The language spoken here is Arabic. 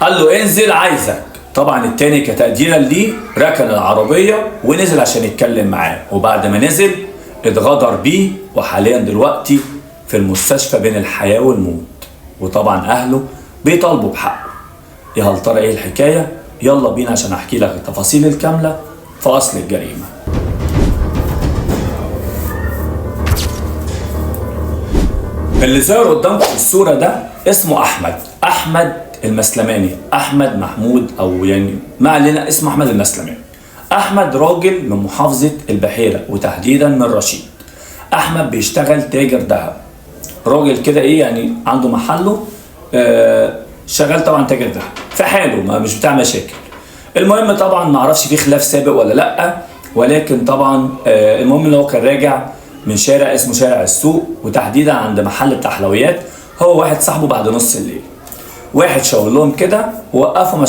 قال له انزل عايزك. طبعا التاني كتقديرا ليه ركن العربية ونزل عشان يتكلم معاه، وبعد ما نزل اتغدر بيه، وحاليا دلوقتي في المستشفى بين الحياة والموت، وطبعا اهله بيطالبوا بحقه. يا هل ترى ايه الحكاية؟ يلا بينا عشان احكي لك التفاصيل الكاملة في اصل الجريمة. اللي ظاهر قدامكم في الصورة ده اسمه احمد المسلماني، احمد محمود، او يعني ما علينا، اسمه احمد المسلماني. احمد راجل من محافظة البحيرة وتحديدا من رشيد. احمد بيشتغل تاجر ذهب، راجل كده ايه يعني، عنده محله، شغال طبعا تاجر ذهب في حاله، ما مش بتاع مشاكل. المهم طبعا ما اعرفش في خلاف سابق ولا لا، ولكن طبعا المهم ان هو كان راجع من شارع اسمه شارع السوق، وتحديدا عند محل بتاع حلويات، هو واحد صاحبه بعد نص الليل. واحد شاور لهم كده ووقفوا